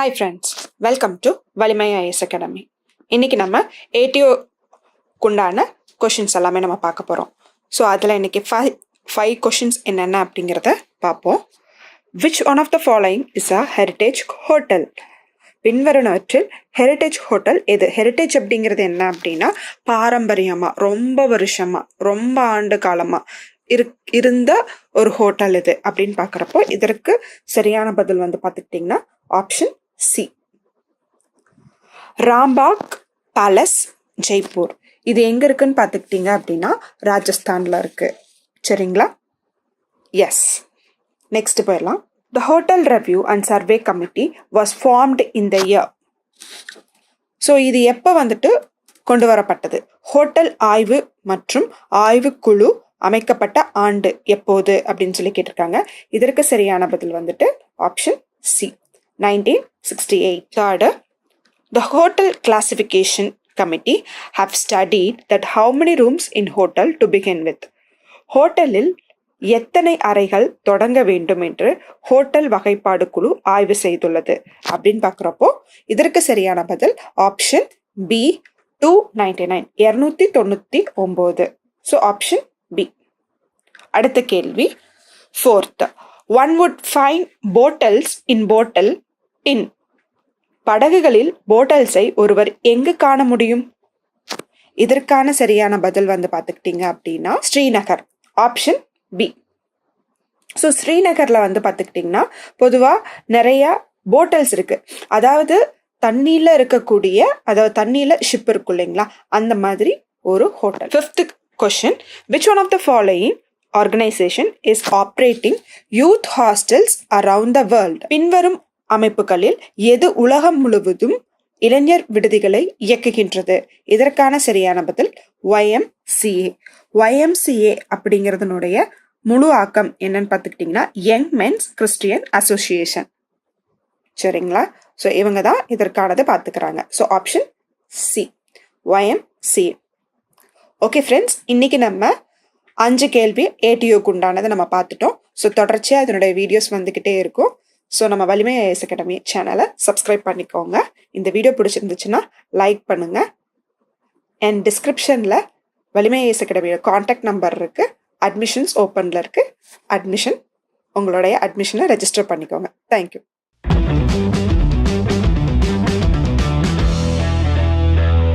Hi friends, welcome to வலிமை IS academy. இன்னைக்கு நம்ம ஏடிஓக்குண்டான கொஷின்ஸ் எல்லாமே நம்ம பார்க்க போகிறோம். ஸோ அதில் இன்னைக்கு ஃபைவ் கொஷின்ஸ் என்னென்ன அப்படிங்கிறத பார்ப்போம். Which one of the following is a heritage hotel? பின்வருவனவற்றில் ஹெரிட்டேஜ் ஹோட்டல் எது? ஹெரிட்டேஜ் அப்படிங்கிறது என்ன அப்படின்னா பாரம்பரியமாக, ரொம்ப வருஷமாக, ரொம்ப ஆண்டு காலமாக இருந்த ஒரு ஹோட்டல் இது அப்படின்னு பார்க்குறப்போ இதற்கு சரியான பதில் வந்து பார்த்துக்கிட்டிங்கன்னா option C, Rambagh palace, Jaipur. இது எங்க இருக்குன்னு பார்த்துக்கிட்டீங்க அப்படின்னா ராஜஸ்தான்ல இருக்கு. சரிங்களா? எஸ். நெக்ஸ்ட் போயிடலாம். The hotel review and survey committee was formed in the year. So இது எப்போ வந்துட்டு கொண்டு வரப்பட்டது? ஹோட்டல் ஆய்வு மற்றும் ஆய்வு குழு அமைக்கப்பட்ட ஆண்டு எப்போது அப்படின்னு சொல்லி கேட்டிருக்காங்க. இதற்கு சரியான பதில் வந்துட்டு option C, 1968. Third, the hotel classification committee have studied that how many rooms in hotel to begin with. ஹோட்டலில் எத்தனை அறைகள் தொடங்க வேண்டும் என்று ஹோட்டல் வகைப்பாடு குழு ஆய்வு செய்துள்ளது அப்படின்னு பார்க்குறப்போ இதற்கு சரியான பதில் option B, 299, 299. So option B. அடுத்த கேள்வி, fourth, one would find bottles in bottle tin. படகுகளில் போட்டல்ஸை ஒருவர் எங்கு காண முடியும்? இதற்கான சரியான பதில் வந்து பார்த்துக்கிட்டீங்க அப்படின்னா ஸ்ரீநகர், ஆப்ஷன் பி. ஸோ ஸ்ரீநகர்ல வந்து பார்த்துக்கிட்டிங்கன்னா பொதுவாக நிறைய போட்டல்ஸ் இருக்கு. அதாவது தண்ணியில இருக்கக்கூடிய, அதாவது தண்ணியில ஷிப் இருக்கும் இல்லைங்களா, அந்த மாதிரி ஒரு hotel. Fifth question, which one of the following organisation is operating youth hostels around the world? பின்வரும் அமைப்புகளில் எது உலகம் முழுவதும் இளைஞர் விடுதிகளை இயக்குகின்றது? இதற்கான சரியான பதில் YMCA. YMCA அப்படிங்கிறதுனுடைய முழு ஆக்கம் என்னன்னு பார்த்துக்கிட்டிங்கன்னா யங் மென்ஸ் கிறிஸ்டியன் அசோசியேஷன். சரிங்களா? ஸோ இவங்க தான் இதற்கானது பார்த்துக்கிறாங்க. So option C, YMCA. Okay friends, இன்னைக்கு நம்ம 5 கேள்வி ஏடிஓக்கு உண்டானதை நம்ம பார்த்துட்டோம். ஸோ தொடர்ச்சியாக இதனுடைய வீடியோஸ் வந்துக்கிட்டே இருக்கும். ஸோ நம்ம வலிமை ஐஎஸ் அகாடமி சேனலை சப்ஸ்கிரைப் பண்ணிக்கோங்க. இந்த வீடியோ பிடிச்சிருந்துச்சுன்னா லைக் பண்ணுங்க. அண்ட் டிஸ்கிரிப்ஷனில் வலிமை ஐஎஸ் அகாடமியோட காண்டாக்ட் நம்பர் இருக்குது. அட்மிஷன்ஸ் ஓப்பனில் இருக்குது. உங்களுடைய அட்மிஷனை ரெஜிஸ்டர் பண்ணிக்கோங்க. தேங்க்யூ.